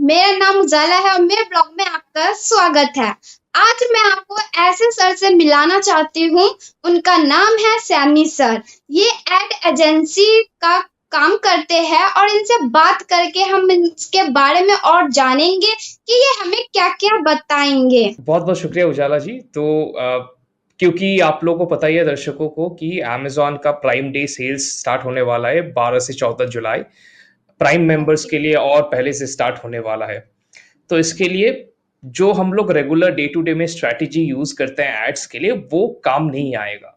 मेरा नाम उजाला है और मेरे ब्लॉग में आपका स्वागत है। आज मैं आपको ऐसे सर से मिलाना चाहती हूँ। उनका नाम है सैमी सर। ये एड एजेंसी का काम करते हैं और इनसे बात करके हम इसके बारे में और जानेंगे कि ये हमें क्या-क्या बताएंगे। बहुत बहुत शुक्रिया उजाला जी। क्योंकि आप लोगों को पता ही है दर्शकों को कि अमेजॉन का प्राइम डे सेल्स स्टार्ट होने वाला है 12 से 14 जुलाई। प्राइम मेंबर्स के लिए और पहले से स्टार्ट होने वाला है। तो इसके लिए जो हम लोग रेगुलर डे टू डे में स्ट्रैटेजी यूज करते हैं एड्स के लिए वो काम नहीं आएगा।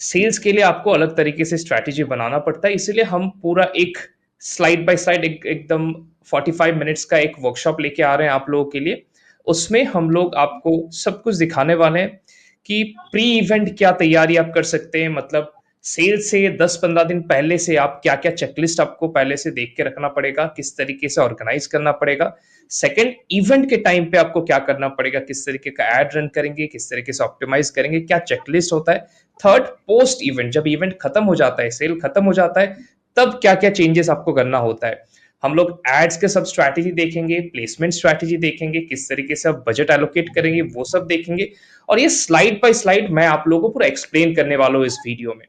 सेल्स के लिए आपको अलग तरीके से स्ट्रैटेजी बनाना पड़ता है, इसीलिए हम पूरा एक स्लाइड बाय स्लाइड एकदम 45 मिनट्स का एक वर्कशॉप लेके आ रहे हैं आप लोगों के लिए। उसमें हम लोग आपको सब कुछ दिखाने वाले हैं कि प्री इवेंट क्या तैयारी आप कर सकते हैं, मतलब सेल से 10-15 दिन पहले से आप क्या क्या चेकलिस्ट आपको पहले से देख के रखना पड़ेगा, किस तरीके से ऑर्गेनाइज करना पड़ेगा। सेकंड, इवेंट के टाइम पे आपको क्या करना पड़ेगा, किस तरीके का एड रन करेंगे, किस तरीके से ऑप्टिमाइज करेंगे, क्या चेकलिस्ट होता है। थर्ड, पोस्ट इवेंट, जब इवेंट खत्म हो जाता है, सेल खत्म हो जाता है, तब क्या क्या चेंजेस आपको करना होता है। हम लोग एड्स के सब स्ट्रैटेजी देखेंगे, प्लेसमेंट स्ट्रैटेजी देखेंगे, किस तरीके से आप बजट एलोकेट करेंगे वो सब देखेंगे। और ये स्लाइड बाय स्लाइड मैं आप लोगों को पूरा एक्सप्लेन करने वाला हूँ इस वीडियो में।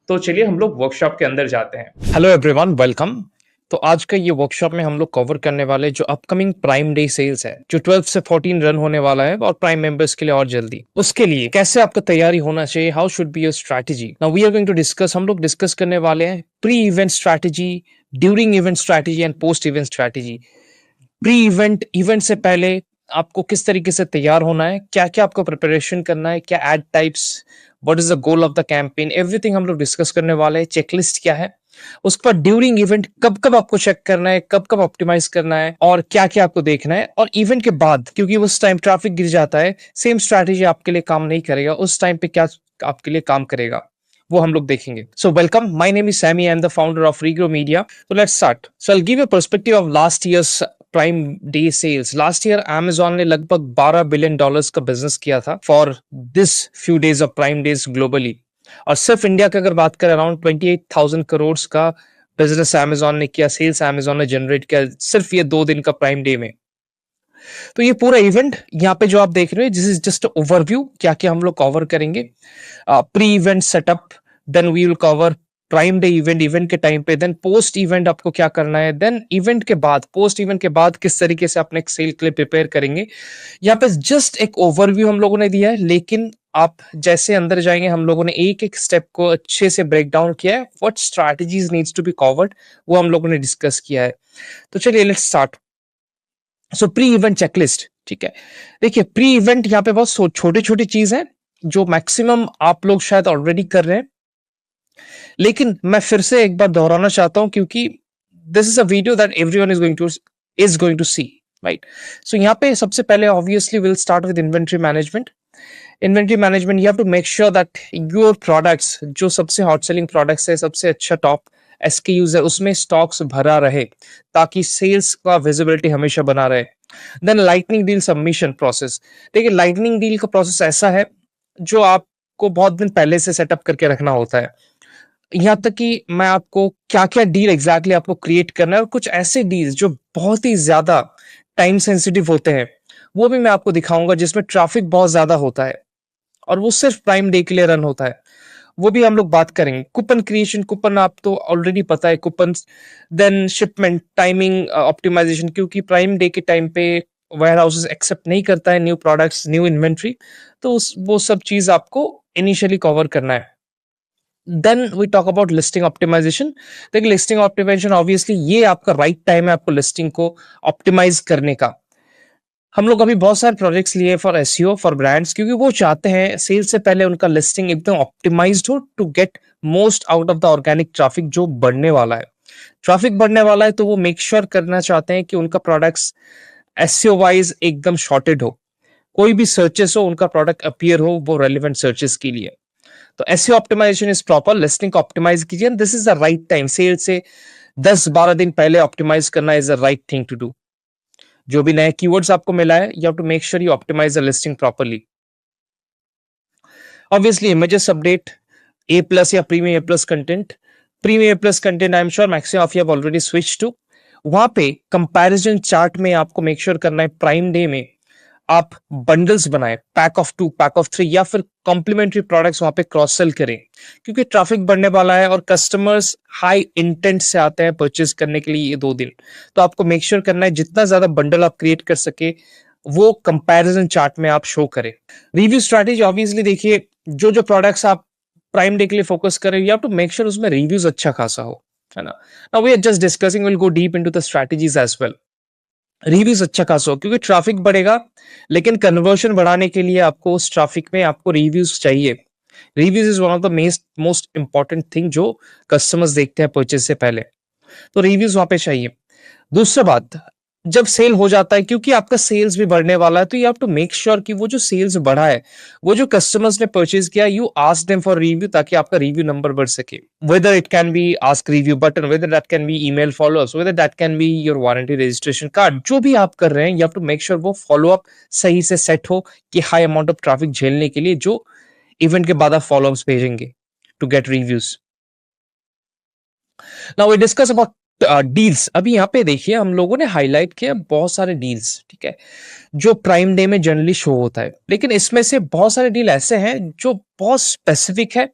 तो चलिए हम लोग वर्कशॉप के अंदर जाते हैं। Hello everyone, welcome. तो आज का ये वर्कशॉप में हम लोग कवर करने वाले जो अपकमिंग प्राइम डे सेल्स है, जो 12 से 14 रन होने वाला है और प्राइम मेंबर्स के लिए और जल्दी, उसके लिए कैसे आपका तैयारी होना चाहिए, how should be your strategy. Now we are going to discuss, हम लोग डिस्कस करने वाले हैं pre event strategy, during event strategy and post event strategy. Pre event, event से पहले आपको किस तरीके से तैयार होना है, क्या क्या आपको प्रिपरेशन करना है, क्या ad types, what is the goal of the campaign, everything हम लोग डिस्कस करने वाले हैं। चेकलिस्ट क्या है, उसके बाद ड्यूरिंग इवेंट कब कब आपको चेक करना है, कब कब ऑप्टिमाइज करना है और क्या क्या आपको देखना है। और इवेंट के बाद, क्योंकि उस टाइम ट्रैफिक गिर जाता है, सेम स्ट्रैटेजी आपके लिए काम नहीं करेगा, उस टाइम पे क्या आपके लिए काम करेगा वो हम लोग देखेंगे। So welcome, my name is Sammy, I am the founder of Regrow Media. So let's start. So I'll give you a perspective of last year's Prime Day sales. Last year Amazon ने लगभग $12 billion का business किया था for this few days of Prime Days globally. और सिर्फ India की अगर बात करें, अराउंड 28,000 करोड़ का बिजनेस Amazon ने किया, सेल्स Amazon ने जनरेट किया सिर्फ ये 2 दिन का प्राइम डे में। तो ये पूरा इवेंट यहाँ पे जो आप देख रहे हो, दिस इज जस्ट ओवरव्यू, क्या क्या हम लोग कवर करेंगे। Pre event setup, then we will cover Prime Day event, event के टाइम पे, देन पोस्ट इवेंट आपको क्या करना है, देन इवेंट के बाद, पोस्ट इवेंट के बाद किस तरीके से अपने एक सेल के लिए प्रिपेयर करेंगे। यहाँ पे जस्ट एक ओवरव्यू हम लोगों ने दिया है, लेकिन आप जैसे अंदर जाएंगे हम लोगों ने एक एक स्टेप को अच्छे से ब्रेक डाउन किया है। What strategies needs to be covered वो हम लोगों ने डिस्कस किया है। तो चलिए let's start. So pre event checklist, ठीक है। देखिए प्री इवेंट यहाँ पे बहुत छोटी छोटी चीज है जो मैक्सिमम आप लोग शायद ऑलरेडी कर रहे हैं, लेकिन मैं फिर से एक बार दोहराना चाहता हूं क्योंकि this is a video that everyone is going to see, right. So यहाँ पे सबसे पहले obviously will start with inventory management. Inventory management, you have to make sure that your products, जो सबसे हॉट सेलिंग प्रोडक्ट्स है, सबसे अच्छा top SKUs है, उसमें स्टॉक्स भरा रहे ताकि सेल्स का विजिबिलिटी हमेशा बना रहे। Then lightning deal submission process. देखिए लाइटनिंग डील का प्रोसेस ऐसा है जो आपको बहुत दिन पहले से सेटअप करके रखना होता है। यहाँ तक कि मैं आपको क्या क्या डील एग्जैक्टली आपको क्रिएट करना है और कुछ ऐसे डील्स जो बहुत ही ज्यादा टाइम सेंसिटिव होते हैं वो भी मैं आपको दिखाऊंगा, जिसमें ट्रैफिक बहुत ज्यादा होता है और वो सिर्फ प्राइम डे के लिए रन होता है, वो भी हम लोग बात करेंगे। कूपन क्रिएशन, कूपन आप तो ऑलरेडी पता है, coupon. Then shipment timing optimisation, क्योंकि प्राइम डे के टाइम पे वेयर हाउसेस एक्सेप्ट नहीं करता है न्यू प्रोडक्ट्स, न्यू इन्वेंट्री, तो वो सब चीज आपको इनिशियली कवर करना है। Then we talk about listing optimisation. देखिए लिस्टिंग ऑप्टिमाइजेशन ऑब्वियसली ये आपका राइट टाइम है आपको लिस्टिंग को ऑप्टिमाइज करने का। हम लोग अभी बहुत सारे प्रोजेक्ट्स लिए फॉर एसईओ फॉर ब्रांड्स, क्योंकि वो चाहते हैं सेल से पहले उनका लिस्टिंग एकदम ऑप्टिमाइज्ड हो to get most out of the organic traffic जो बढ़ने वाला है। ट्रैफिक बढ़ने वाला है तो वो मेक श्योर करना चाहते हैं कि उनका प्रोडक्ट्स एसईओ वाइज एकदम शॉर्टेड हो, कोई भी सर्चेस हो उनका प्रोडक्ट अपीयर हो वो रेलिवेंट सर्चेस के लिए। तो SEO optimisation is proper, listing को ऑप्टिमाइज कीजिए, this is the right time. Sale से 10-12 दिन पहले ऑप्टिमाइज करना is the right thing to do. जो भी नए कीवर्ड्स आपको मिला है, you have to make sure you optimise the listing properly. Obviously images update, A+ या premium A+ content. Premium A+ content I am sure maximum of you have already switch to. वहां पे comparison chart में आपको make sure करना है prime Day में आप bundles बनाए, पैक ऑफ 2, पैक ऑफ 3 या फिर कॉम्प्लीमेंट्री प्रोडक्ट्स वहां पे क्रॉस सेल करें, क्योंकि ट्रैफिक बढ़ने वाला है और कस्टमर्स हाई इंटेंट से आते हैं परचेज करने के लिए ये 2 दिन। तो आपको मेक श्योर करना है जितना ज्यादा बंडल आप क्रिएट कर सके वो कंपैरिजन चार्ट में आप शो करें। रिव्यू स्ट्रैटेजी ऑब्वियसली देखिए, जो जो प्रोडक्ट्स आप प्राइम डे के लिए फोकस करें, you have to make sure उसमें रिव्यूज अच्छा खासा हो, है ना। Now we are just discussing, will go deep into the strategies as well. Reviews अच्छा खासा हो क्योंकि ट्रैफिक बढ़ेगा, लेकिन कन्वर्शन बढ़ाने के लिए आपको उस ट्रैफिक में आपको रिव्यूज चाहिए। Reviews is one of the most important thing जो कस्टमर्स देखते हैं परचेज से पहले, तो रिव्यूज वहां पे चाहिए। दूसरा बात, जब सेल हो जाता है, क्योंकि आपका सेल्स भी बढ़ने वाला है, तो you have to make sure कि वो जो सेल्स बढ़ा है, वो जो कस्टमर्स ने परचेज किया, you ask them for review, ताकि आपका रिव्यू नंबर बढ़ सके। Whether it can be ask review button, whether that can be email follow ups, whether that can be your warranty registration card, जो भी आप कर रहे हैं, you have to make sure वो फॉलो अप सही से सेट हो कि हाई अमाउंट ऑफ ट्रैफिक झेलने के लिए जो इवेंट के बाद आप फॉलोअप्स भेजेंगे to get reviews. Now we discuss about deals. अभी यहाँ पे देखिए हम लोगों ने हाईलाइट किया बहुत सारे डील्स, ठीक है, जो प्राइम डे में जनरली शो होता है, लेकिन इसमें से बहुत सारे डील ऐसे हैं जो बहुत स्पेसिफिक है,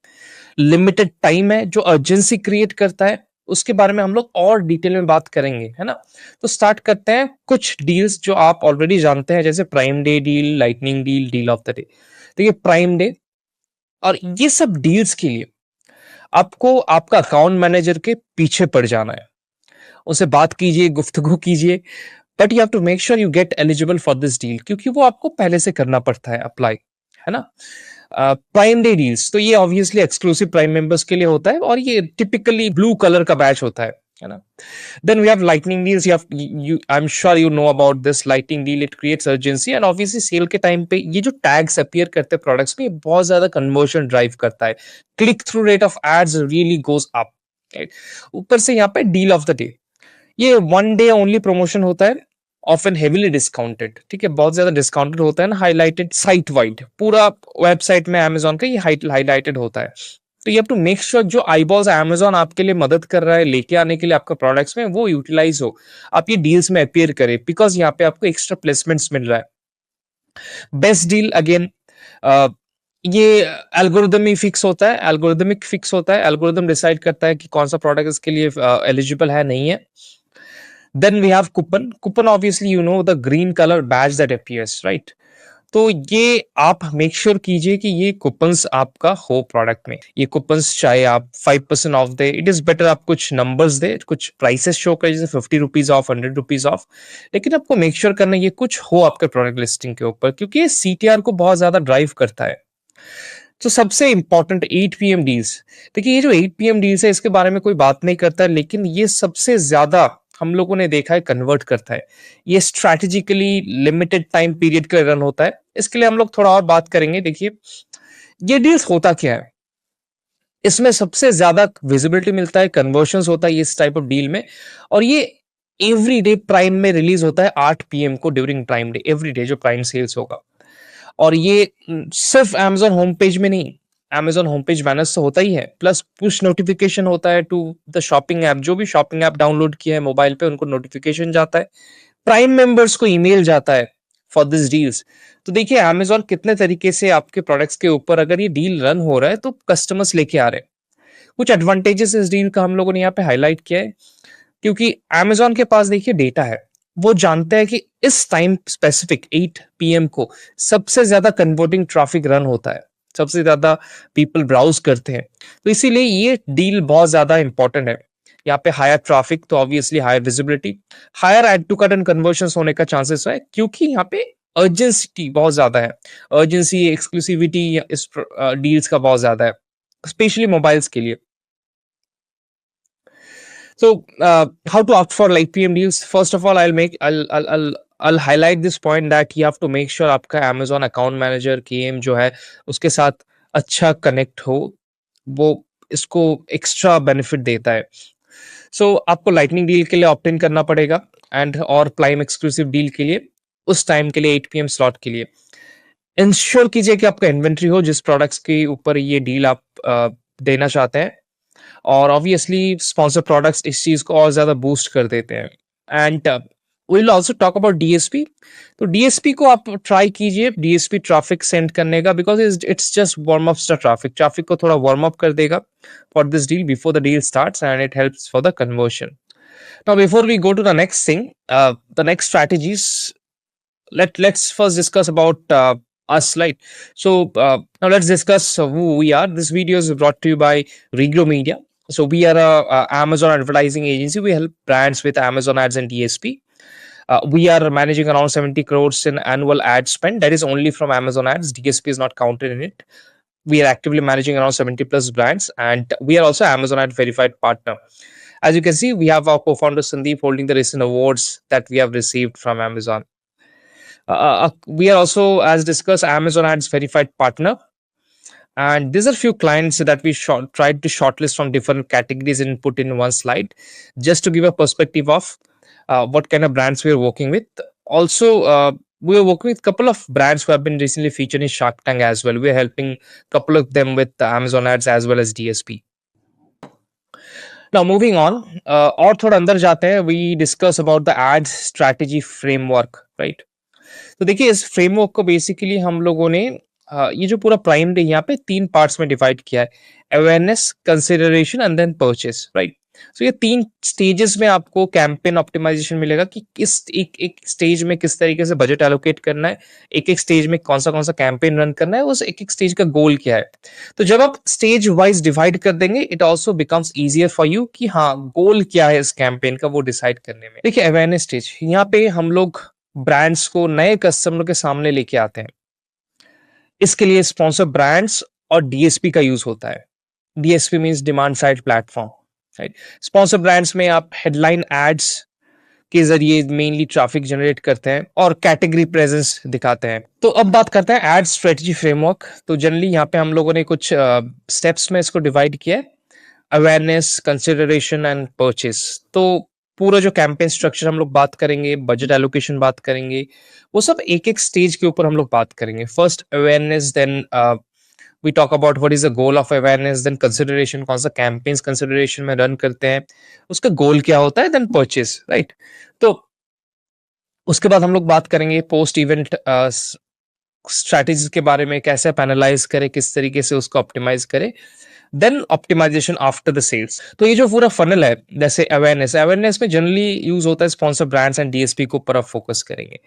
लिमिटेड टाइम है, जो अर्जेंसी क्रिएट करता है, उसके बारे में हम लोग और डिटेल में बात करेंगे, है ना। तो स्टार्ट करते हैं कुछ डील्स जो आप ऑलरेडी जानते हैं, जैसे prime day deal, lightning deal, deal of the day. देखिए प्राइम डे और ये सब डील्स के लिए आपको आपका अकाउंट मैनेजर के पीछे पड़ जाना है, उनसे बात कीजिए, गुफ्तगू कीजिए, but you have to make sure you get eligible for this deal, क्योंकि वो आपको पहले से करना पड़ता है अप्लाई, है ना। प्राइम डे डील्स तो ये ऑब्वियसली एक्सक्लूसिव प्राइम मेंबर्स के लिए होता है और ये टिपिकली ब्लू कलर का बैच होता है ना। Then we have lightning deals, you I am sure you know about this lightning deal, it creates urgency and obviously sale के टाइम पे ये जो टैग्स अपीयर करते हैं प्रोडक्ट्स में, ये बहुत ज्यादा कन्वर्जन ड्राइव करता है, click through rate of ads really goes up, right. ऊपर से यहाँ पे डील ऑफ द डे, ये 1 डे ओनली प्रमोशन होता है, ऑफन हेवीली डिस्काउंटेड, ठीक है, बहुत ज्यादा डिस्काउंटेड होता है ना, हाईलाइटेड साइट वाइड, पूरा वेबसाइट में अमेजोन का ये हाईलाइटेड होता है। तो you have to make sure जो आईबॉल्स अमेजोन आपके लिए मदद कर रहा है लेके आने के लिए आपका प्रोडक्ट्स में, वो यूटिलाइज हो, आप ये डील्स में अपीयर करें, बिकॉज यहाँ पे आपको एक्स्ट्रा प्लेसमेंट्स मिल रहा है। बेस्ट डील अगेन, ये एल्गोरिदमिक फिक्स होता है, एल्गोरिदम डिसाइड करता है कि कौन सा प्रोडक्ट इसके लिए एलिजिबल है, नहीं है। Then we have coupon obviously you know the green color badge that appears, right? तो ये आप मेक श्योर कीजिए कि ये कूपन्स आपका हो प्रोडक्ट में, ये कूपन्स चाहे आप 5% of they, it is better आप कुछ नंबर्स दे, कुछ प्राइसेस शो करें, जैसे 50 रुपीज ऑफ, 100 रुपीज ऑफ, लेकिन आपको मेक श्योर करना ये कुछ हो आपके प्रोडक्ट लिस्टिंग के ऊपर, क्योंकि ये सीटीआर को बहुत ज्यादा ड्राइव करता है। तो सबसे इंपॉर्टेंट 8 PM डील्स, देखिए ये जो 8 PM डील्स है इसके बारे में कोई बात नहीं करता, लेकिन ये सबसे ज्यादा हम लोगों ने देखा है कन्वर्ट करता है। ये स्ट्रैटेजिकली लिमिटेड टाइम पीरियड का रन होता है, इसके लिए हम लोग थोड़ा और बात करेंगे। देखिए ये डील्स होता क्या है, इसमें सबसे ज्यादा विजिबिलिटी मिलता है, कन्वर्शंस होता है इस टाइप ऑफ डील में, और ये एवरी डे प्राइम में रिलीज होता है 8 PM को during prime day, every day जो प्राइम सेल्स होगा। और ये सिर्फ Amazon होम पेज में नहीं, Amazon होम पेज बैनर्स तो होता ही है, प्लस पुश नोटिफिकेशन होता है टू द शॉपिंग ऐप, जो भी शॉपिंग ऐप डाउनलोड किया है मोबाइल पे उनको नोटिफिकेशन जाता है, प्राइम मेंबर्स को ईमेल जाता है फॉर दिस डील्स। तो देखिए Amazon कितने तरीके से आपके प्रोडक्ट्स के ऊपर अगर ये डील रन हो रहा है तो कस्टमर्स लेके आ रहे हैं। कुछ एडवांटेजेस इस डील का हम लोगों ने यहाँ पे हाईलाइट किया है, क्योंकि Amazon के पास देखिए डेटा है, वो जानते हैं कि इस टाइम स्पेसिफिक 8 PM को सबसे ज्यादा कन्वर्टिंग ट्रैफिक रन होता है, सबसे ज्यादा पीपल ब्राउज करते हैं, तो इसीलिए ये डील बहुत ज्यादा इंपॉर्टेंट है। यहाँ पे हायर ट्रैफिक तो obviously higher visibility, higher add to cart conversion होने का चांसेस है, क्योंकि यहाँ पे अर्जेंसी बहुत ज्यादा है, अर्जेंसी एक्सक्लूसिविटी इस डील्स का बहुत ज्यादा है, स्पेशली मोबाइल्स के लिए। So, how to opt for like PM deals? First of all, I'll highlight this point that you have to make sure आपका Amazon account manager KM जो है उसके साथ अच्छा कनेक्ट हो, वो इसको एक्स्ट्रा बेनिफिट देता है। सो आपको लाइटनिंग डील के लिए ऑप्ट इन करना पड़ेगा, एंड और प्राइम एक्सक्लूसिव डील के लिए उस टाइम के लिए 8 PM स्लॉट के लिए इंश्योर कीजिए कि आपका इन्वेंट्री हो जिस प्रोडक्ट्स के ऊपर ये डील आप देना चाहते हैं, और ऑब्वियसली स्पॉन्सर प्रोडक्ट्स इस चीज को और ज्यादा बूस्ट कर देते हैं। And we'll also talk about DSP. तो DSP को आप ट्राई कीजिए DSP ट्रैफिक सेंड करने का, because it's just warm up the traffic को थोड़ा वार्म अप कर देगा for this deal before the deal starts, and it helps for the conversion. Now before we go to the next thing, the next strategies, let's first discuss about us, right? So now let's discuss who we are. This video is brought to you by Regro Media. So we are a Amazon advertising agency. We help brands with Amazon ads and DSP. We are managing around 70 crores in annual ad spend. That is only from Amazon ads. DSP is not counted in it. We are actively managing around 70 plus brands, and we are also Amazon ad verified partner. As you can see, we have our co-founder Sandeep holding the recent awards that we have received from Amazon. We are also, as discussed, Amazon ads verified partner. And these are few clients that we tried to shortlist from different categories and put in one slide, just to give a perspective of what kind of brands we are working with. Also, we are working with a couple of brands who have been recently featured in Shark Tank as well. We are helping a couple of them with the Amazon ads as well as DSP. Now moving on, और थोड़ा अंदर जाते हैं, we discuss about the ads strategy framework, right? तो देखिए इस framework को basically हम लोगों ने ये जो पूरा प्राइम डे यहाँ पे 3 पार्ट्स में डिवाइड किया है, awareness, consideration and then purchase, right? So ये 3 स्टेजेस में आपको कैंपेन ऑप्टिमाइजेशन मिलेगा कि किस एक स्टेज में किस तरीके से बजट एलोकेट करना है, एक स्टेज में कौन सा कैंपेन रन करना है, उस एक स्टेज का गोल क्या है. तो जब आप स्टेज वाइज डिवाइड कर देंगे, it also becomes easier for you कि हाँ गोल क्या है इस कैंपेन का वो डिसाइड करने में. देखिए अवेयरनेस स्टेज, यहाँ पे हम लोग ब्रांड्स को नए कस्टमर के सामने लेके आते हैं. इसके लिए स्पॉन्सर ब्रांड्स और डीएसपी का यूज होता है. DSP means demand side platform, right? Sponsor brands में आप हेडलाइन एड्स के जरिए मेनली ट्रैफिक जनरेट करते हैं और कैटेगरी प्रेजेंस दिखाते हैं. तो अब बात करते हैं एड स्ट्रेटजी फ्रेमवर्क. तो जनरली यहाँ पे हम लोगों ने कुछ स्टेप्स में इसको डिवाइड किया है, अवेयरनेस, कंसिडरेशन एंड परचेस. तो पूरा जो कैंपेन स्ट्रक्चर हम लोग बात करेंगे, बजट एलोकेशन बात करेंगे, वो सब एक एक स्टेज के ऊपर हम लोग बात करेंगे. First awareness, then we talk about what is the goal of awareness, then consideration, कौन सा कैंपेन्स कंसिडरेशन में रन करते हैं, उसका गोल क्या होता है, देन परचेस, राइट? तो उसके बाद हम लोग बात करेंगे पोस्ट इवेंट स्ट्रैटेजीज के बारे में, कैसे आप एनालाइज करें, किस तरीके से उसको ऑप्टिमाइज करें, then optimisation after the sales. तो ये जो पूरा फनल है, जैसे अवेयरनेस में जनरली यूज होता है स्पॉन्सर ब्रांड्स एंड डीएसपी के ऊपर आप फोकस करेंगे.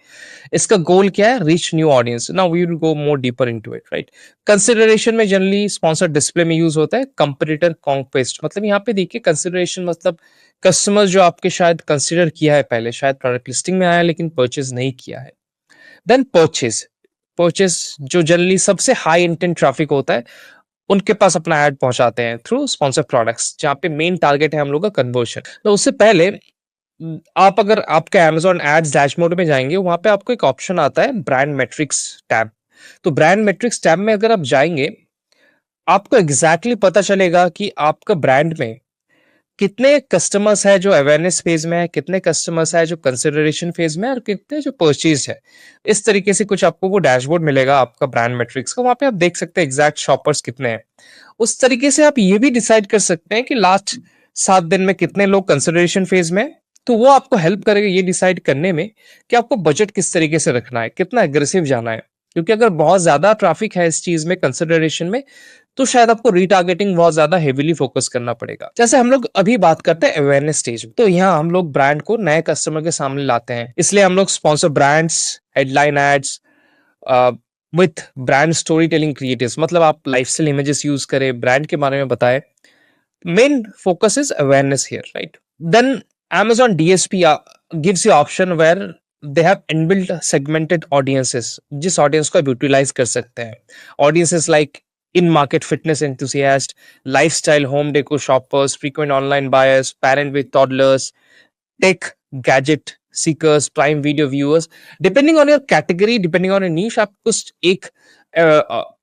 इसका गोल क्या है? Reach new audience. Now we will go more deeper into it, right? Consideration में जनरली स्पॉन्सर डिस्प्ले में यूज होता है कंपटीटर कॉन्क्वेस्ट. मतलब यहाँ पे देखिए कंसिडरेशन मतलब कस्टमर जो आपके शायद कंसिडर किया है पहले, शायद प्रोडक्ट लिस्टिंग में आया लेकिन परचेज नहीं किया है. देन परचेज जो जनरली सबसे हाई इंटेंट ट्रैफिक होता है, उनके पास अपना ऐड पहुंचाते हैं थ्रू स्पॉन्सर प्रोडक्ट्स, जहां पे मेन टारगेट है हम लोग का कन्वर्शन. तो उससे पहले आप अगर आपके Amazon एड्स डैशबोर्ड में जाएंगे, वहां पे आपको एक ऑप्शन आता है ब्रांड मेट्रिक्स टैब. तो ब्रांड मेट्रिक्स टैब में अगर आप जाएंगे, आपको एग्जैक्टली पता चलेगा कि आपका ब्रांड में कितने कस्टमर्स है जो अवेयरनेस फेज में है, कितने कस्टमर्स है जो कंसिडरेशन फेज में है, और कितने जो परचेज है. इस तरीके से कुछ आपको वो डैशबोर्ड मिलेगा आपका ब्रांड मैट्रिक्स का. वहां पे आप देख सकते हैं एग्जैक्ट शॉपर्स कितने हैं. उस तरीके से आप ये भी डिसाइड कर सकते हैं कि लास्ट 7 दिन में कितने लोग कंसिडरेशन फेज में. तो वो आपको हेल्प करेगा ये डिसाइड करने में कि आपको बजट किस तरीके से रखना है, कितना एग्रेसिव जाना है. क्योंकि अगर बहुत ज्यादा ट्रैफिक है इस चीज में, कंसिडरेशन में, तो शायद आपको रीटारगेटिंग बहुत ज्यादा हेवीली फोकस करना पड़ेगा. जैसे हम लोग अभी बात करते हैं अवेयरनेस स्टेज, तो यहाँ हम लोग ब्रांड को नए कस्टमर के सामने लाते हैं. इसलिए हम लोग sponsor brands, headline ads with brand story telling creatives, मतलब आप लाइफस्टाइल इमेजेस यूज करें, ब्रांड के बारे में बताएं. Main focus is awareness here, right? Then Amazon DSP gives you option where they have inbuilt segmented audiences, जिस audience को आप यूटिलाइज कर सकते हैं. Audiences like in market fitness enthusiast, lifestyle home decor shoppers, frequent online buyers, parent with toddlers, tech gadget seekers, Prime Video viewers. Depending on your category, depending on your niche, आप कुछ एक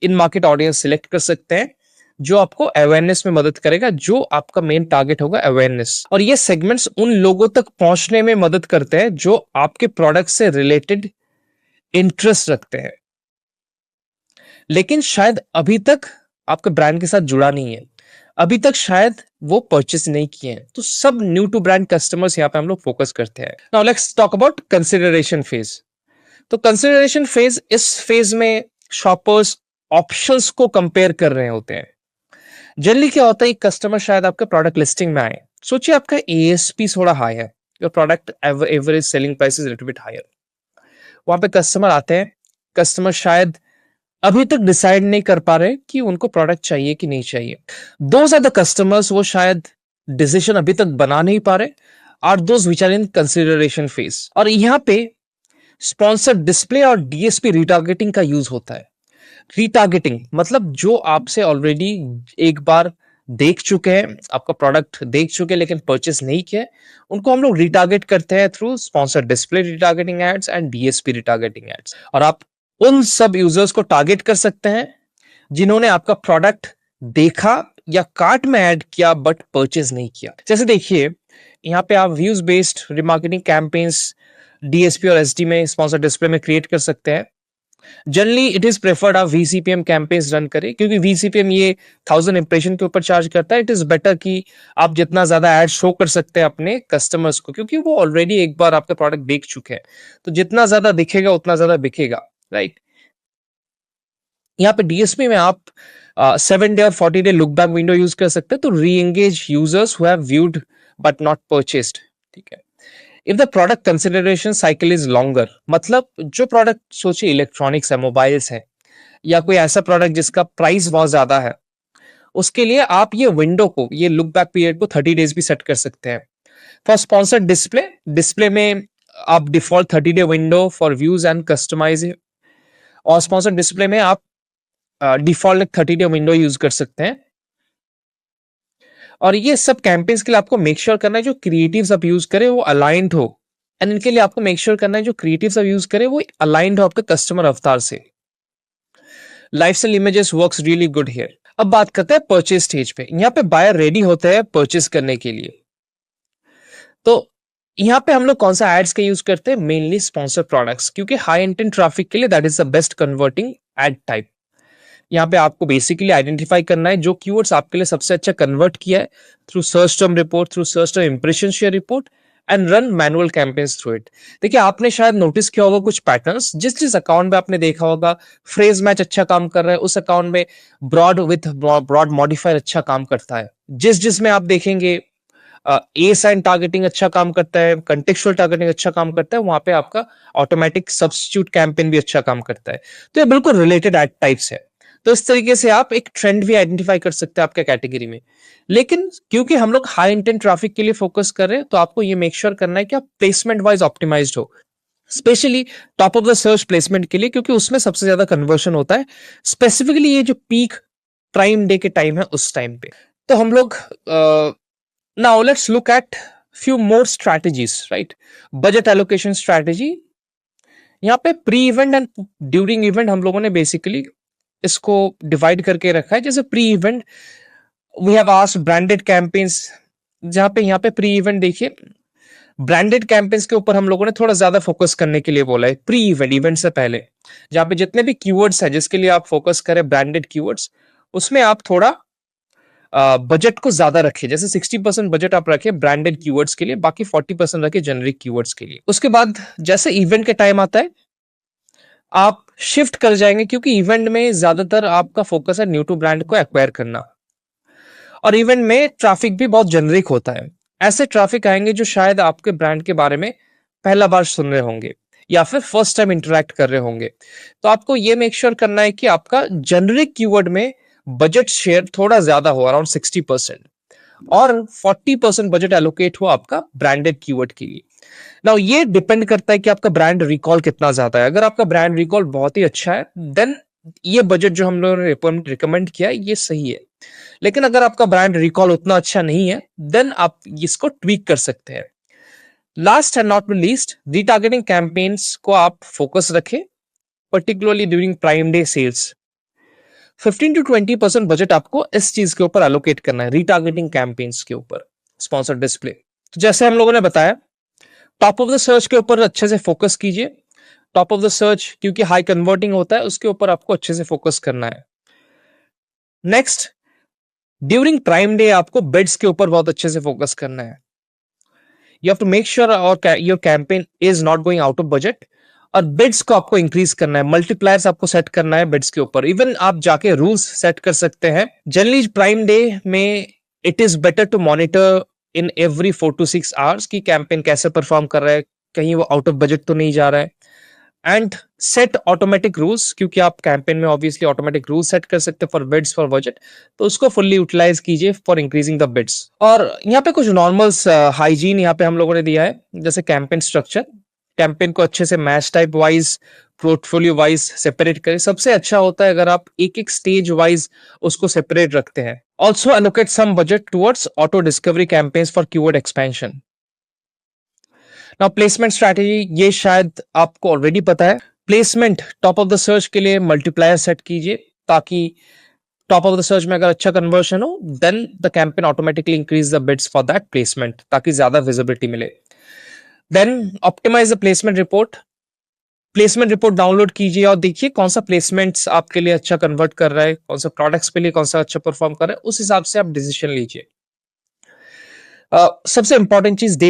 इन market audience select कर सकते हैं जो आपको awareness में मदद करेगा, जो आपका मेन टारगेट होगा अवेयरनेस. और ये सेगमेंट्स उन लोगों तक पहुंचने में मदद करते हैं जो आपके प्रोडक्ट से रिलेटेड इंटरेस्ट रखते हैं, लेकिन शायद अभी तक आपके ब्रांड के साथ जुड़ा नहीं है. अभी तक शायद वो परचेस नहीं किए हैं, तो सब न्यू टू ब्रांड कस्टमर्स यहाँ पे हम लोग फोकस करते हैं। Now let's talk about consideration phase. तो कंसिडरेशन फेज, इस फेज में शॉपर्स ऑप्शंस को कंपेयर कर रहे होते हैं। जनरली क्या होता है, एक कस्टमर शायद आपके प्रोडक्ट लिस्टिंग में आए, सोचिए आपका एएसपी थोड़ा हाई है, your product average selling price is little bit higher. वहां पे कस्टमर आते हैं, कस्टमर शायद अभी तक डिसाइड नहीं कर पा रहे कि उनको प्रोडक्ट चाहिए कि नहीं चाहिए। दोज आर द कस्टमर्स, वो शायद डिसीजन अभी तक बना नहीं पा रहे, are those which are in consideration phase. और यहाँ पे स्पॉन्सर डिस्प्ले और डीएसपी रिटारगेटिंग का यूज होता है। रिटारगेटिंग मतलब जो आपसे ऑलरेडी एक बार देख चुके हैं, आपका प्रोडक्ट देख चुके हैं लेकिन परचेस नहीं किया है, उनको हम लोग रिटारगेट करते हैं through sponsor display retargeting ads and DSP retargeting ads. और आप उन सब यूजर्स को टारगेट कर सकते हैं जिन्होंने आपका प्रोडक्ट देखा या कार्ट में ऐड किया बट परचेज नहीं किया। जैसे देखिए यहाँ पे आप views based remarketing campaigns DSP और एसडी में स्पॉन्सर डिस्प्ले में क्रिएट कर सकते हैं। जनरली इट इज प्रेफर्ड आप वीसीपीएम कैंपेन्स रन करें, क्योंकि वीसीपीएम ये 1000 इंप्रेशन के ऊपर चार्ज करता है। इट इज बेटर कि आप जितना ज्यादा एड शो कर सकते हैं अपने कस्टमर्स को, क्योंकि वो ऑलरेडी एक बार आपका प्रोडक्ट देख चुके हैं, तो जितना ज्यादा दिखेगा उतना ज्यादा बिकेगा, राइट। यहाँ पे डीएसपी में आप 7 डे और 40 day look back window use कर सकते हैं, तो री engage users who have viewed but not purchased, ठीक है। If the product consideration cycle is longer, मतलब जो प्रोडक्ट सोचिए इलेक्ट्रॉनिक्स है, मोबाइल्स है, या कोई ऐसा प्रोडक्ट जिसका प्राइस बहुत ज्यादा है, उसके लिए आप ये विंडो को, ये लुक बैक पीरियड को 30 डेज भी सेट कर सकते हैं। फॉर स्पॉन्सर्ड डिस्प्ले, डिस्प्ले में आप default 30 day window for views and customise, और स्पॉन्सर्ड डिस्प्ले में आप डिफॉल्ट 30 डे विंडो यूज कर सकते हैं। और ये सब कैंपेन्स के लिए आपको मेक श्योर करना है जो क्रिएटिव्स आप यूज करें वो अलाइंड हो, एंड इनके लिए आपको मेक श्योर करना है जो क्रिएटिव्स आप यूज करें वो अलाइंड हो आपके कस्टमर अवतार से। Lifestyle images works really good here. अब बात करते हैं परचेज स्टेज पे। यहाँ पे बायर रेडी होते हैं परचेज करने के लिए, तो यहाँ पे हम लोग कौन सा एड्स का यूज करते हैं, मेनली स्पॉन्सर प्रोडक्ट्स, क्योंकि हाई इंटेंट ट्रैफिक के लिए that is the best converting ad type. यहाँ पे आपको बेसिकली आइडेंटिफाई करना है जो कीवर्ड्स आपके लिए सबसे अच्छा कन्वर्ट किया है through search term report, through search term impression share report, and run manual campaigns through it. देखिए आपने शायद नोटिस किया होगा कुछ पैटर्न्स, जिस जिस अकाउंट में आपने देखा होगा फ्रेज मैच अच्छा काम कर रहा है, उस अकाउंट में ब्रॉड विथ ब्रॉड मॉडिफायर अच्छा काम करता है। जिसमें आप देखेंगे ए साइन टारगेटिंग अच्छा काम करता है, कंटेक्चुअल टारगेटिंग अच्छा काम करता है, वहां पे आपका ऑटोमेटिक सब्स्टिट्यूट कैंपेन भी अच्छा काम करता है। तो ये बिल्कुल रिलेटेड एड टाइप्स है। तो इस तरीके से आप एक ट्रेंड भी आइडेंटिफाई कर सकते हैं आपके कैटेगरी में। लेकिन क्योंकि हम लोग हाई इंटेंट ट्रैफिक के लिए फोकस कर रहे हैं, तो आपको ये मेक श्योर करना है कि आप प्लेसमेंट वाइज ऑप्टिमाइज्ड हो, specially top of the search placement के लिए, क्योंकि उसमें सबसे ज्यादा कन्वर्शन होता है, स्पेसिफिकली ये जो पीक प्राइम डे के टाइम है उस टाइम पे। तो हम लोग now let's look at few more strategies, right. Budget allocation strategy, यहाँ पे pre event and during event हम लोगों ने बेसिकली इसको डिवाइड करके रखा है। जैसे pre event we have asked branded campaigns, जहां पे यहाँ पे प्री इवेंट देखिए ब्रांडेड कैंपेन्स के ऊपर हम लोगों ने थोड़ा ज्यादा फोकस करने के लिए बोला है प्री इवेंट, इवेंट से पहले, जहां पे जितने भी कीवर्ड्स है जिसके लिए आप फोकस करें ब्रांडेड कीवर्ड्स, उसमें आप थोड़ा बजट को ज्यादा रखें। जैसे 60% बजट आप रखें ब्रांडेड कीवर्ड्स के लिए, बाकी 40% रखें जेनरिक कीवर्ड्स के लिए। उसके बाद जैसे इवेंट के टाइम आता है आप शिफ्ट कर जाएंगे, क्योंकि इवेंट में ज्यादातर आपका फोकस है न्यू टू ब्रांड को एक्वायर करना, और इवेंट में ट्रैफिक भी बहुत जेनरिक होता है। ऐसे ट्रैफिक आएंगे जो शायद आपके ब्रांड के बारे में पहला बार सुन रहे होंगे या फिर फर्स्ट टाइम इंटरेक्ट कर रहे होंगे। तो आपको ये मेक श्योर करना है कि आपका जेनरिक कीवर्ड में बजट शेयर थोड़ा ज्यादा हो, अराउंड 60%, और 40% बजट एलोकेट हो आपका ब्रांडेड कीवर्ड के लिए। नाउ ये डिपेंड करता है कि आपका ब्रांड रिकॉल कितना ज्यादा है। अगर आपका ब्रांड रिकॉल बहुत ही अच्छा है देन ये बजट जो हम लोगों ने रिकमेंड किया है ये सही है। लेकिन अगर आपका ब्रांड रिकॉल उतना अच्छा नहीं है देन आप इसको ट्वीक कर सकते हैं। Last and not least, retargeting campaigns को आप फोकस रखें, particularly during prime Day sales. 15 to 20% budget आपको इस चीज के ऊपर एलोकेट करना है, रीटारगेटिंग कैंपेन्स के ऊपर, स्पॉन्सर डिस्प्ले। तो जैसे हम लोगों ने बताया टॉप ऑफ द सर्च के ऊपर अच्छे से फोकस कीजिए। टॉप ऑफ द सर्च क्योंकि हाई कन्वर्टिंग होता है उसके ऊपर आपको अच्छे से फोकस करना है। नेक्स्ट, ड्यूरिंग प्राइम डे आपको बिड्स के ऊपर बहुत अच्छे से फोकस करना है। You have to make sure और your campaign is not going out of budget, और बिड्स को आपको इंक्रीज करना है, मल्टीप्लायर्स आपको सेट करना है बिड्स के ऊपर। इवन आप जाके रूल्स सेट कर सकते हैं। जनरली प्राइम डे में it is better to monitor in every 4 to 6 hours की कैंपेन कैसे परफॉर्म कर रहा है, कहीं वो आउट ऑफ बजट तो नहीं जा रहा है। एंड सेट ऑटोमेटिक रूल्स, क्योंकि आप कैंपेन में ऑब्वियसली ऑटोमेटिक रूल्स सेट कर सकते हैं फॉर बिड्स फॉर बजट, तो उसको फुल्ली यूटिलाइज कीजिए फॉर इंक्रीजिंग द बिड्स। और यहाँ पे कुछ नॉर्मल्स हाइजीन यहाँ पे हम लोगों ने दिया है, जैसे कैंपेन स्ट्रक्चर। कैंपेन को अच्छे से match type wise, portfolio wise separate करें। सबसे अच्छा होता है अगर आप एक एक स्टेज वाइज उसको सेपरेट रखते हैं। Also allocate some budget towards auto discovery campaigns for keyword expansion. Now placement strategy, ये शायद आपको ऑलरेडी पता है। Placement top of the search के लिए मल्टीप्लायर सेट कीजिए, ताकि टॉप ऑफ द सर्च में अगर अच्छा कन्वर्शन हो, then the campaign automatically increase the bids for that placement, ताकि ज्यादा विजिबिलिटी मिले। Then optimise the placement report. Placement report download कीजिए और देखिए कौन सा प्लेसमेंट्स आपके लिए अच्छा कन्वर्ट कर रहा है, कौन सा प्रोडक्ट्स के लिए कौन सा अच्छा परफॉर्म कर रहा है, उस हिसाब से आप डिसीजन लीजिए। सबसे इंपॉर्टेंट चीज डे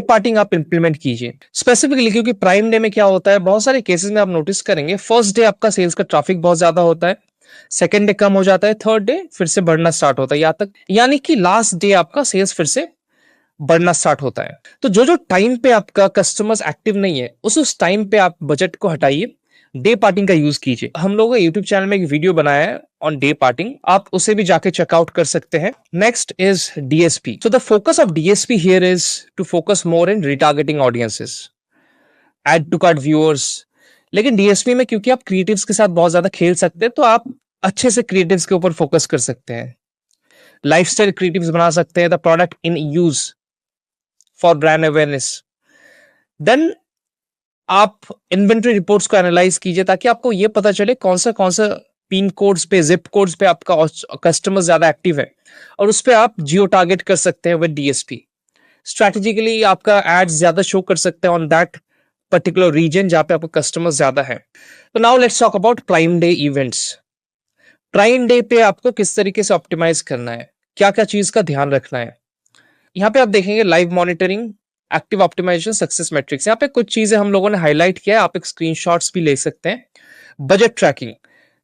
पार्टिंग आप इंप्लीमेंट कीजिए स्पेसिफिकली, क्योंकि प्राइम डे में क्या होता है, बहुत सारे केसेस में आप नोटिस करेंगे, फर्स्ट डे आपका सेल्स का ट्रैफिक बहुत ज्यादा होता है, सेकंड डे कम हो जाता है, थर्ड डे फिर से बढ़ना स्टार्ट होता है, यहाँ तक यानी कि लास्ट डे आपका सेल्स फिर से बढ़ना स्टार्ट होता है। तो जो जो टाइम पे आपका कस्टमर्स एक्टिव नहीं है, उस टाइम पे आप बजट को हटाइए, डे पार्टिंग का यूज कीजिए। हम लोगों ने यूट्यूब चैनल में एक वीडियो बनाया है ऑन डे पार्टिंग, आप उसे भी जाके चेकआउट कर सकते हैं। Next is DSP. So the focus of DSP here is to focus more in retargeting audiences, add to cart viewers. लेकिन डीएसपी में क्योंकि आप क्रिएटिव्स के साथ बहुत ज्यादा खेल सकते हैं, तो आप अच्छे से क्रिएटिव्स के ऊपर फोकस कर सकते हैं। लाइफस्टाइल क्रिएटिव्स बना सकते हैं, the product in use for brand awareness. Then आप इन्वेंटरी रिपोर्ट्स को एनालाइज कीजिए, ताकि आपको ये पता चले कौन सा पिन कोड्स पे, जिप कोड्स पे आपका कस्टमर ज्यादा एक्टिव है, और उस पे आप जियो टारगेट कर सकते हैं विद डीएसपी। स्ट्रेटेजिकली आपका एड्स ज्यादा शो कर सकते हैं ऑन दैट पर्टिकुलर रीजन जहां पे आपका कस्टमर ज्यादा है। तो now let's talk about prime day events. Prime day पे आपको किस तरीके से ऑप्टिमाइज करना है, क्या क्या चीज का ध्यान रखना है। यहाँ पे आप देखेंगे live monitoring, active optimisation, success metrics. यहाँ पे कुछ चीजें हम लोगों ने हाईलाइट किया है, आप एक स्क्रीनशॉट्स भी ले सकते हैं। बजट ट्रैकिंग,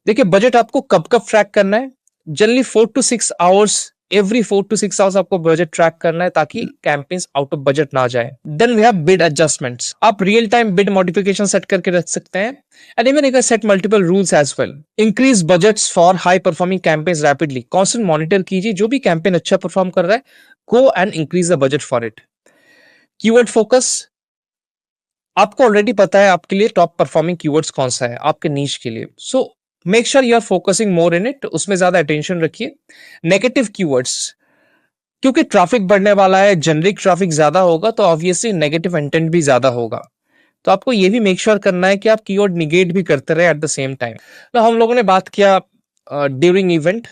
देखिए बजट आपको कब कब ट्रैक करना है। Generally 4 to 6 hours, every 4 to 6 hours आपको बजट ट्रैक करना है, ताकि कैंपेन्स आउट ऑफ बजट ना जाए। Then we have bid adjustments, आप real time bid modification set करके रख सकते हैं। And even you can set multiple rules as well. Increase budgets for high performing campaigns rapidly, constant monitor कीजिए, जो भी कैंपेन अच्छा परफॉर्म कर रहा है, go and increase the budget for it. Keyword focus, आपको ऑलरेडी पता है आपके लिए टॉप परफॉर्मिंग कीवर्ड्स कौन सा है आपके नीश के लिए, so make sure you are focusing more in it, उसमें ज्यादा अटेंशन रखिए। नेगेटिव कीवर्ड्स, क्योंकि ट्रैफिक बढ़ने वाला है, जेनरिक ट्रैफिक ज्यादा होगा, तो ऑब्वियसली नेगेटिव इंटेंट भी ज्यादा होगा, तो आपको ये भी मेक श्योर करना है कि आप कीवर्ड निगेट भी करते रहे एट द सेम टाइम। तो हम लोगों ने बात किया during event,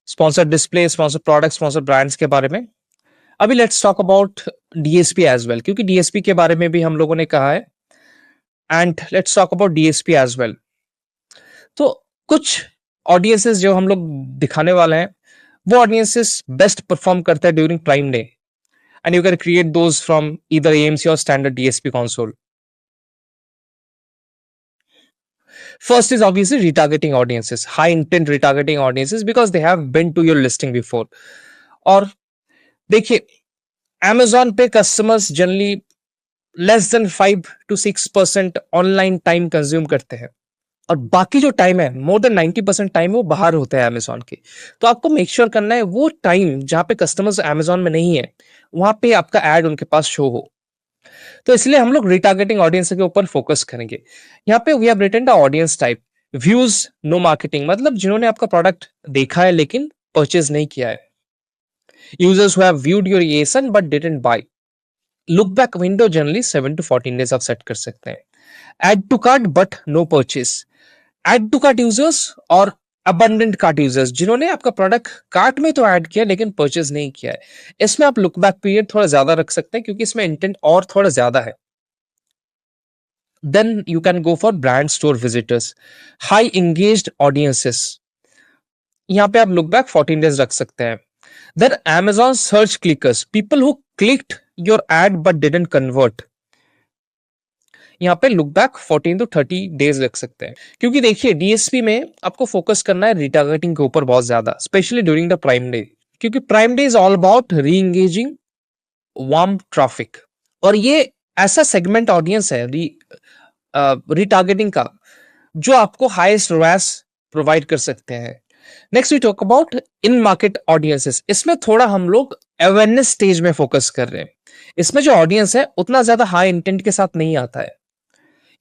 sponsor display, sponsor product, sponsor brands के बारे में। अभी let's talk about DSP as well, क्योंकि डीएसपी के बारे में भी हम लोगों ने कहा है, and let's talk about DSP as well. तो कुछ ऑडियंसेस जो हम लोग दिखाने वाले हैं, वो ऑडियंसेस बेस्ट परफॉर्म करते हैं during prime day, and you can create those from either AMC और standard DSP console. First is obviously retargeting audiences, high intent retargeting audiences, because they have been to your listing before. और देखिए Amazon पे customers generally less than 5 to 6% online time consume करते हैं, और बाकी जो time है, मोर देन 90% टाइम वो बाहर होता है Amazon के। तो आपको मेक श्योर करना है वो टाइम जहां पे कस्टमर्स Amazon में नहीं है, वहां पे आपका एड उनके पास शो हो। तो इसलिए हम लोग रिटारगेटिंग ऑडियंस के ऊपर फोकस करेंगे। यहाँ पे we have written the audience type, views no marketing, मतलब जिन्होंने आपका प्रोडक्ट देखा है लेकिन परचेज नहीं किया है। Users who have viewed your ASIN but didn't buy. Look back window generally 7 to 14 days आप सेट कर सकते हैं। Add to cart but no purchase, add to cart users और अबंडेंट कार्ट यूजर्स, जिन्होंने आपका प्रोडक्ट कार्ट में तो add किया लेकिन परचेज नहीं किया है, इसमें आप लुक बैक पीरियड थोड़ा ज्यादा रख सकते हैं, क्योंकि इसमें इंटेंट और थोड़ा ज्यादा है। Then you can go for brand store visitors, high engaged audiences, यहाँ पे आप लुक बैक 14 डेज रख सकते हैं. Then Amazon search clickers, people who clicked your ad but didn't convert, यहाँ पे लुक बैक 14 to 30 डेज रख सकते हैं. क्योंकि देखिए डीएसपी में आपको फोकस करना है रिटारगेटिंग के ऊपर बहुत ज्यादा, specially during the prime day, क्योंकि prime day is all about reengaging warm traffic. और ये ऐसा सेगमेंट ऑडियंस है रिटारगेटिंग का जो आपको हाईएस्ट ROAS प्रोवाइड कर सकते हैं. Next we talk about in market audiences. इसमें थोड़ा हम लोग अवेयरनेस स्टेज में फोकस कर रहे हैं. इसमें जो ऑडियंस है उतना ज्यादा हाई इंटेंट के साथ नहीं आता है,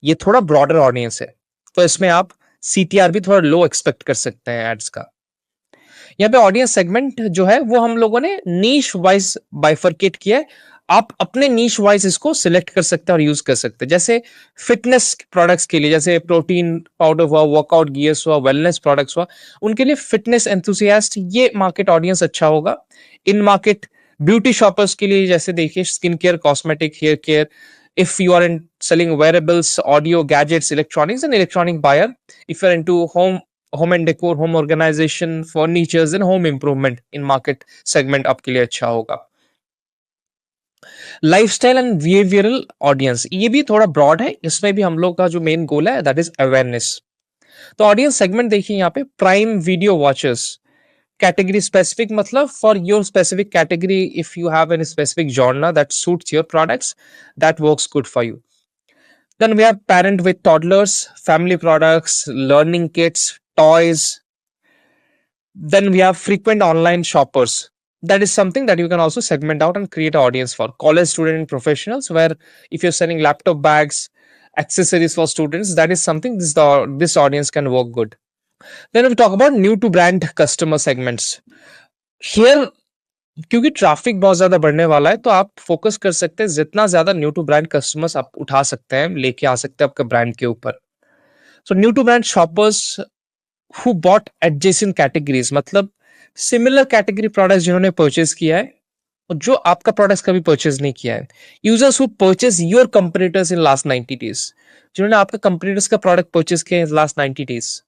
ये थोड़ा ब्रॉडर ऑडियंस है, तो इसमें आप CTR भी थोड़ा लो एक्सपेक्ट कर सकते हैं एड्स का. यहाँ पे ऑडियंस सेगमेंट जो है वो हम लोगों ने नीश वाइज बाइफरकेट किया है. आप अपने नीश वाइज इसको सिलेक्ट कर सकते हैं और यूज कर सकते हैं. जैसे फिटनेस प्रोडक्ट्स के लिए, जैसे प्रोटीन पाउडर हुआ, वर्कआउट गियर्स हुआ, वेलनेस प्रोडक्ट्स हुआ, उनके लिए फिटनेस एंथुसियास्ट ये मार्केट ऑडियंस अच्छा होगा. इन मार्केट ब्यूटी शॉपर्स के लिए जैसे देखिए skin care, cosmetic, hair care. If you are in selling wearables, audio, gadgets, electronics, and electronic buyer. If you're into home and decor, home organization, furnitures and home improvement, in market segment आपके लिए अच्छा होगा. Lifestyle and behavioural audience, ये भी थोड़ा broad है, इसमें भी हम लोग का जो मेन गोल है दैट इज अवेयरनेस. तो ऑडियंस सेगमेंट देखिए यहाँ पे prime video watchers, category specific matlab for your specific category, if you have any specific genre that suits your products, that works good for you. Then we have parent with toddlers, family products, learning kits, toys. Then we have frequent online shoppers. That is something that you can also segment out and create an audience for. College student and professionals, where if you're selling laptop bags, accessories for students, that is something this audience can work good. Then we talk about new to brand customer segments. Here, क्योंकि traffic बहुत ज्यादा बढ़ने वाला है, तो आप focus कर सकते हैं जितना ज्यादा न्यू टू ब्रांड कस्टमर्स आप उठा सकते हैं, लेके आ सकते हैं आपके ब्रांड के ऊपर. So new to brand shoppers who bought adjacent categories, मतलब सिमिलर कैटेगरी प्रोडक्ट्स जिन्होंने परचेज किया है और जो आपका प्रोडक्ट्स कभी परचेज नहीं किया है. Users who purchase your competitors in last 90 days, जिन्होंने आपके कंपटीटर्स का प्रोडक्ट परचेज किया है लास्ट 90 डेज,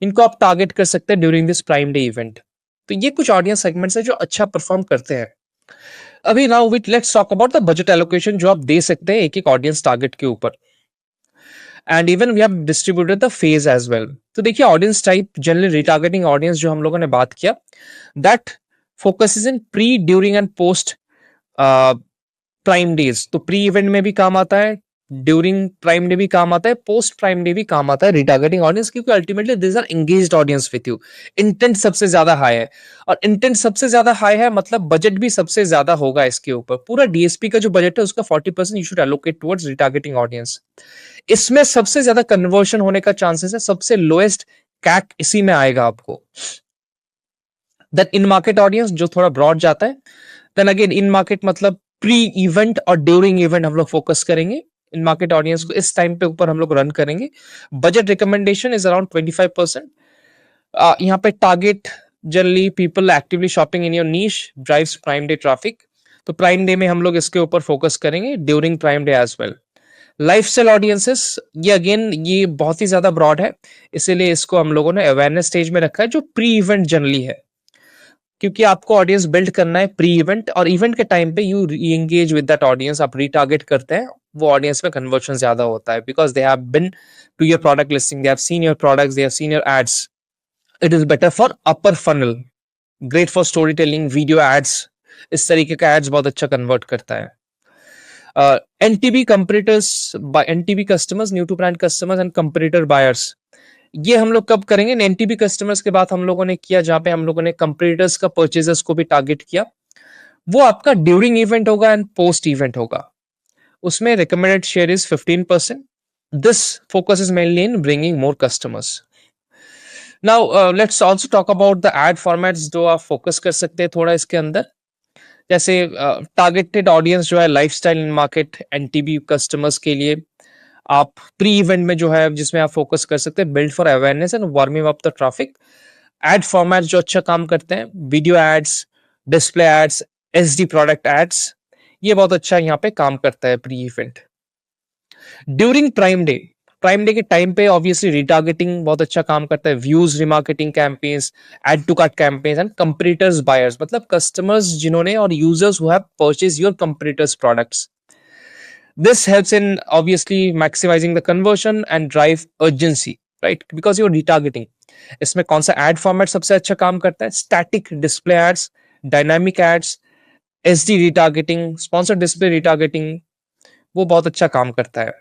इनको आप टारगेट कर सकते हैं during this prime Day event. तो ये कुछ ऑडियंस सेगमेंट्स है जो अच्छा परफॉर्म करते हैं. अभी now with let's talk about the budget allocation जो आप दे सकते हैं एक एक ऑडियंस टारगेट के ऊपर. And even we have distributed the phase as well. तो देखिए audience type generally retargeting audience जो हम लोगों ने बात किया, that focuses in pre, during and post Prime Days. तो प्री इवेंट में भी काम आता है, ड्यूरिंग प्राइम डे भी काम आता है, पोस्ट प्राइम डे भी काम आता है रिटारगेटिंग ऑडियंस, क्योंकि ultimately this are engaged audience with you. Intent सबसे ज्यादा हाई है, और इंटेंट सबसे ज्यादा हाई है मतलब बजट भी सबसे ज्यादा होगा इसके ऊपर. पूरा डीएसपी का जो बजट है उसका 40% you should allocate towards retargeting audience. इसमें सबसे ज्यादा कन्वर्शन होने का चांसेस है, सबसे लोएस्ट कैक इसी में आएगा आपको. देन इन मार्केट ऑडियंस जो थोड़ा ब्रॉड जाता है. देन अगेन इन मार्केट मतलब प्री इवेंट और ड्यूरिंग इवेंट हम लोग फोकस करेंगे. इन मार्केट ऑडियंस को इस टाइम पे ऊपर हम लोग रन करेंगे. Budget recommendation is around 25%. यहाँ पे target generally people actively shopping in your niche drives Prime Day traffic. तो प्राइम डे में हम लोग इसके ऊपर फोकस करेंगे, during prime Day as well. Lifestyle audiences, ये अगेन ये बहुत ही ज्यादा ब्रॉड है, इसीलिए इसको हम लोगों ने अवेयरनेस स्टेज में रखा है, जो प्री इवेंट जनरली है, क्योंकि आपको ऑडियंस बिल्ड करना है प्री इवेंट, और इवेंट के टाइम पे you engage with that audience, आप रीटारगेट करते हैं, वो ऑडियंस में कन्वर्शन ज्यादा होता है, because they have been to your product listing, they have seen your products, they have seen your ads. It is better for upper funnel, great for story telling, video ads, इस तरीके का ads बहुत अच्छा convert करता है. NTB competitors, NTB customers, new to brand customers and competitor buyers, ये हम लोग कब करेंगे? एनटीबी कस्टमर्स के बाद हम लोगों ने किया जहां पे हम लोगों ने कंपटीटर्स का परचेजर्स को भी टारगेट किया, वो आपका ड्यूरिंग इवेंट होगा एंड पोस्ट इवेंट होगा. उसमें recommended share is 15%. This focus is mainly in bringing more customers. Now let's also talk about the ad formats जो आप फोकस कर सकते हैं थोड़ा इसके अंदर. जैसे टारगेटेड ऑडियंस जो है लाइफस्टाइल इन मार्केट एनटीबी कस्टमर्स के लिए, आप प्री इवेंट में जो है जिसमें आप फोकस कर सकते हैं build for awareness and warming up the traffic. Ad format जो अच्छा काम करते हैं, video ads, display ads, SD product ads, ये बहुत अच्छा यहाँ पे काम करता है pre event. During prime day prime day के टाइम पे ऑब्वियसली रिटारगेटिंग बहुत अच्छा काम करता है, views remarketing campaigns, ad to cart campaigns and competitors buyers, मतलब कस्टमर्स जिन्होंने और users who have purchase your competitors products. This helps in obviously maximizing the conversion and drive urgency, right? Because you're retargeting. इसमें कौन सा ad format सबसे अच्छा काम करता है? Static display ads, dynamic ads, SD retargeting, sponsored display retargeting, वो बहुत अच्छा काम करता है.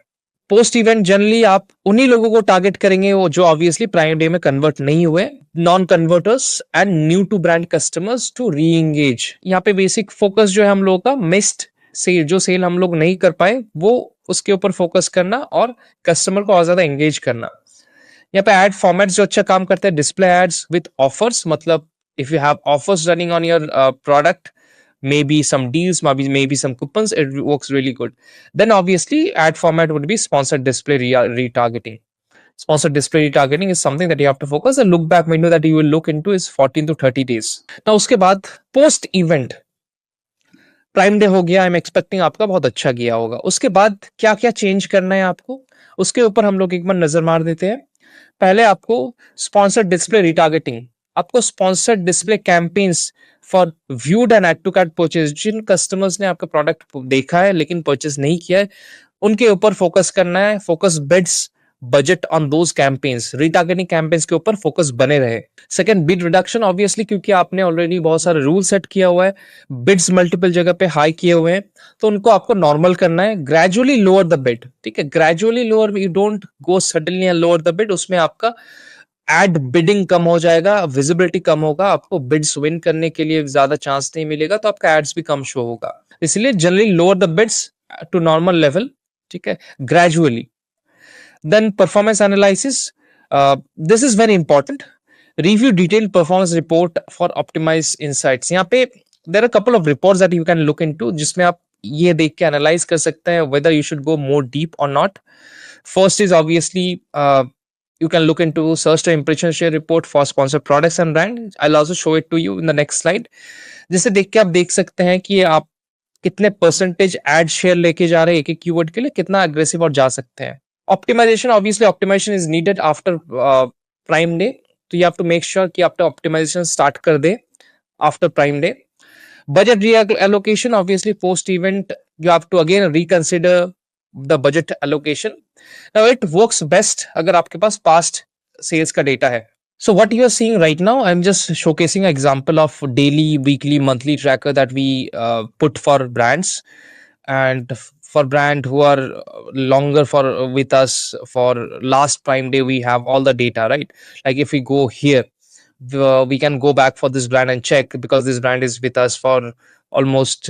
पोस्ट इवेंट जनरली आप उन्हीं लोगों को टारगेट करेंगे वो जो ऑब्वियसली प्राइम डे में कन्वर्ट नहीं हुए, non converters and new to brand customers to reengage. यहाँ पे बेसिक फोकस जो है हम लोगों का मिस्ड सेल, जो सेल हम लोग नहीं कर पाए वो उसके ऊपर फोकस करना और कस्टमर को और ज्यादा एंगेज करना. यहाँ पे एड फॉर्मेट्स जो अच्छा काम करते हैं, डिस्प्ले एड्स विद ऑफर्स, मतलब if you have offers running on your product, maybe some deals, maybe some coupons, it works really good. Then obviously ad format would be sponsored display retargeting. Sponsored display retargeting is something that you have to focus. The look back window that you will look into is 14 to 30 days. Now उसके बाद post event, prime day हो गया, I am expecting आपका बहुत अच्छा गया होगा. उसके बाद क्या क्या चेंज करना है आपको, उसके ऊपर हम लोग एक बार नजर मार देते हैं. पहले आपको स्पॉन्सर्ड डिस्प्ले रिटारगेटिंग, आपको sponsored display campaigns for viewed and add to cart purchase, जिन कस्टमर्स ने आपका प्रोडक्ट देखा है लेकिन परचेज नहीं किया है, उनके ऊपर फोकस करना है. Focus bids budget on those campaigns, retargeting campaigns के ऊपर फोकस बने रहे. सेकंड, बिड रिडक्शन, ऑब्वियसली क्योंकि आपने ऑलरेडी बहुत सारे रूल सेट किया हुआ है, बिड्स मल्टीपल जगह पे हाई किए हुए हैं, तो उनको आपको नॉर्मल करना है. ग्रेजुअली लोअर द बिड, ठीक है, gradually lower, you don't go suddenly and lower the bid. उसमें आपका एड बिडिंग कम हो जाएगा, विजिबिलिटी कम होगा, आपको बिड्स विन करने के लिए ज्यादा चांस नहीं मिलेगा, तो आपका एड्स भी कम शो होगा. इसलिए generally lower the bids to normal level, ठीक है, gradually. Then performance analysis. This is very important. Review detailed performance report for optimized insights. यहाँ पे there are a couple of reports that you can look into, जिसमें आप ये देख के analyze कर सकते हैं whether you should go more deep or not. First is obviously you can look into search to impression share report for sponsored products and brand. I'll also show it to you in the next slide. जिसे देख के आप देख सकते हैं कि आप कितने परसेंटेज एड शेयर लेके जा रहे हैं एक एक कीवर्ड के लिए, कितना अग्रेसिव और जा सकते हैं. Optimization, obviously optimization is needed after prime day, तो you have to make sure कि आपने optimization start कर दे after prime day. Budget reallocation, obviously post event you have to again reconsider the budget allocation. Now it works best अगर आपके पास past sales का data है. So what you are seeing right now, I'm just showcasing an example of daily, weekly, monthly tracker that we put for brands, and for brand who are longer for with us for last prime day, we have all the data, right? Like if we go here, we can go back for this brand and check, because this brand is with us for almost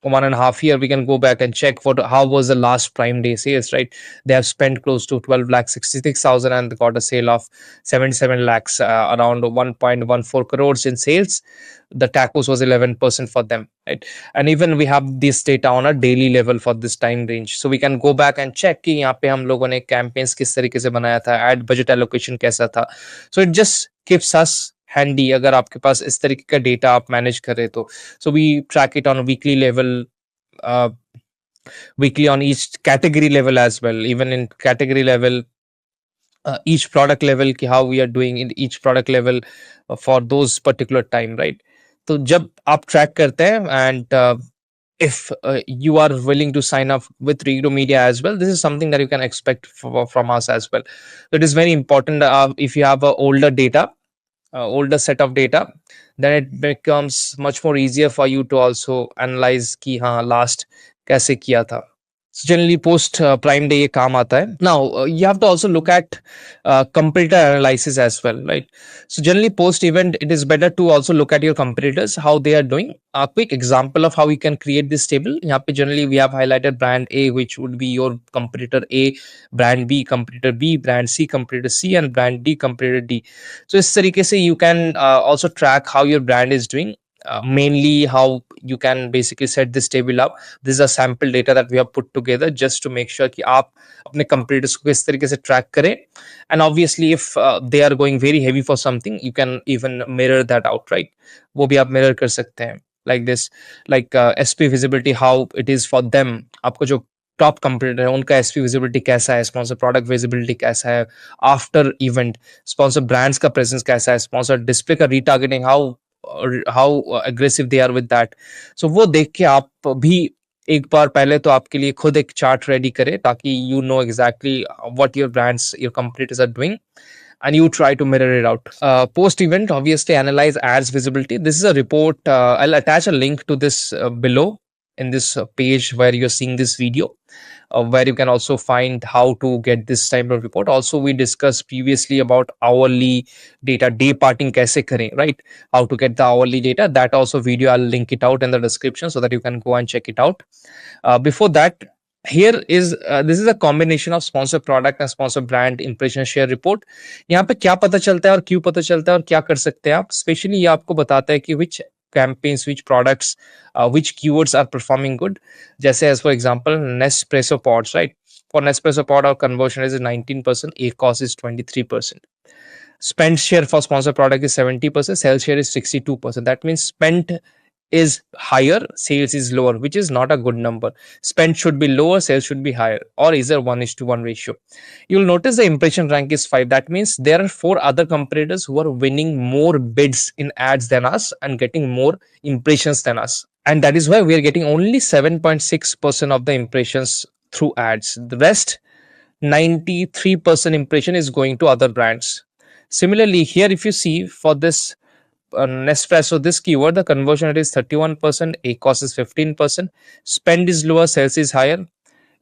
1.5 year. We can go back and check for how was the last prime day sales, right? They have spent close to 12 lakh 66,000 and got a sale of 77 lakhs, around 1.14 crores in sales. The tacos was 11% for them, right? And even we have this data on a daily level for this time range, so we can go back and check कि यहाँ पे हम लोगों ने campaigns किस तरीके से बनाया था, ad budget allocation कैसा था. So it just keeps us handy अगर आपके पास इस तरीके का डेटा आप मैनेज करें तो. So we track it on a weekly level, weekly on each category level as well, even in category level, each product level ki how we are doing in each product level for those particular time, right? तो जब आप track करते हैं and if you are willing to sign up with Redo Media as well, this is something that you can expect from us as well. So it is very important, if you have a older data, older set of data, then it becomes much more easier for you to also analyze कि हाँ last कैसे किया था. So generally post prime day ये काम आता है. Now you have to also look at competitor analysis as well, right? So generally post event, it is better to also look at your competitors, how they are doing. A quick example of how we can create this table. यहाँ पे generally we have highlighted brand A, which would be your competitor A, brand B, competitor B, brand C, competitor C, and brand D, competitor D. So इस तरीके से you can also track how your brand is doing. Mainly how you can basically set this table up. This is a sample data that we have put together just to make sure कि आप अपने competitors को किस तरीके से track करें. And obviously if they are going very heavy for something, you can even mirror that out, right? वो भी आप mirror कर सकते हैं like this, like SP visibility, how it is for them. आपको जो टॉप कंपटीटर है उनका एसपी विजिबिलिटी कैसा है, स्पॉन्सर प्रोडक्ट विजिबिलिटी कैसा है, आफ्टर इवेंट स्पॉन्सर ब्रांड्स का प्रेजेंस कैसा है, स्पॉन्सर डिस्प्ले का retargeting how aggressive they are with that. So वो देख के आप भी एक बार पहले तो आपके लिए खुद एक चार्ट रेडी करें ताकि you know exactly what your brands your competitors are doing and you try to mirror it out. Post event, obviously analyze ads visibility. This is a report. I'll attach a link to this below in this page where you're seeing this video, where you can also find how to get this type of report. Also, we discussed previously about hourly data, day parting kaise kare, right? How to get the hourly data. That also video, I'll link it out in the description so that you can go and check it out. Before that, here is this is a combination of sponsor product and sponsor brand impression share report. यहाँ पे क्या पता चलता है और क्यों पता चलता है और क्या कर सकते हैं आप, स्पेशली ये आपको बताता है कि which campaigns, which products, which keywords are performing good. जैसे as for example Nespresso pods, right? For Nespresso pod, our conversion is 19%, ACOS is 23%. Spend share for sponsor product is 70%, sales share is 62%. That means spend is higher, sales is lower, which is not a good number. Spend should be lower, sales should be higher, or is there 1:1 ratio. You'll notice the impression rank is 5. That means there are 4 other competitors who are winning more bids in ads than us and getting more impressions than us. And that is why we are getting only 7.6% of the impressions through ads. The rest 93% impression is going to other brands. Similarly, here if you see for this Nespresso, this keyword, the conversion rate is 31%, ACOS is 15%, spend is lower, sales is higher,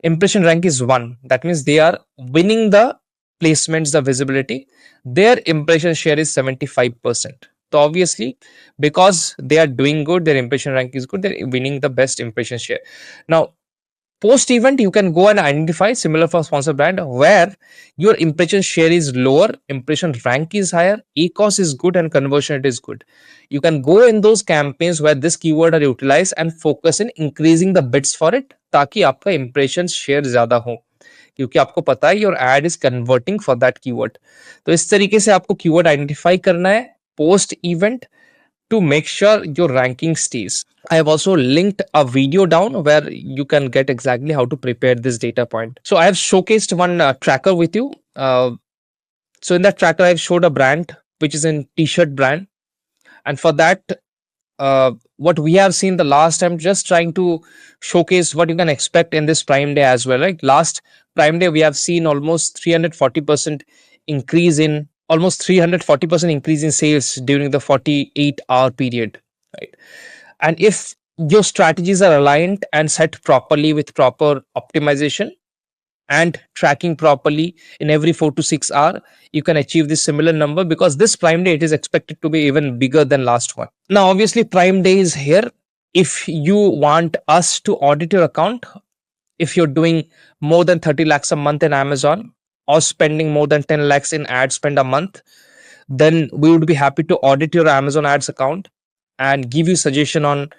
impression rank is 1. That means they are winning the placements, the visibility. Their impression share is 75%. So obviously, because they are doing good, their impression rank is good, they're winning the best impression share. Now, post event, you can go and identify similar for sponsor brand where your impression share is lower, impression rank is higher, ACOS is good, and conversion rate is good. You can go in those campaigns where this keyword are utilized and focus in increasing the bids for it ताकि आपका impression share ज्यादा हो, क्योंकि आपको पता है your ad is converting for that keyword. तो इस तरीके से आपको keyword identify करना है post event to make sure your ranking stays. I have also linked a video down where you can get exactly how to prepare this data point. So I have showcased one tracker with you. So in that tracker, I've showed a brand which is in t-shirt brand, and for that, what we have seen the last time, just trying to showcase what you can expect in this Prime Day as well. Right, last Prime Day we have seen almost 340% increase in almost 340% increase in sales during the 48-hour period, right? And if your strategies are aligned and set properly with proper optimization and tracking properly in every 4 to 6 hours, you can achieve this similar number, because this Prime Day, it is expected to be even bigger than last one. Now, obviously, Prime Day is here. If you want us to audit your account, if you're doing more than 30 lakhs a month in Amazon or spending more than 10 lakhs in ad spend a month, then we would be happy to audit your Amazon ads account and give you suggestion on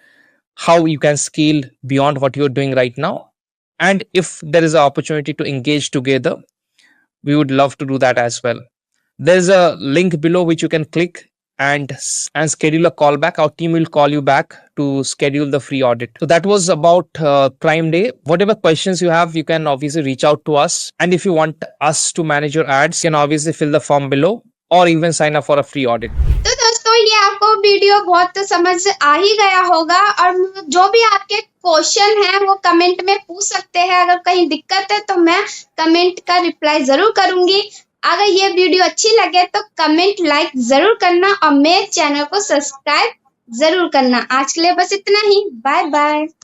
how you can scale beyond what you're doing right now. And if there is an opportunity to engage together, we would love to do that as well. There's a link below which you can click and schedule a call back. Our team will call you back to schedule the free audit. So that was about Prime Day. Whatever questions you have, you can obviously reach out to us. And if you want us to manage your ads, you can obviously fill the form below or even sign up for a free audit. तो दोस्तों, ये आपको video बहुत समझ आ ही गया होगा, और जो भी आपके क्वेश्चन है वो कमेंट में पूछ सकते हैं. अगर कहीं दिक्कत है तो मैं कमेंट का रिप्लाई जरूर करूंगी. अगर ये वीडियो अच्छी लगे तो कमेंट लाइक जरूर करना और मेरे चैनल को सब्सक्राइब जरूर करना. आज के लिए बस इतना ही. Bye bye.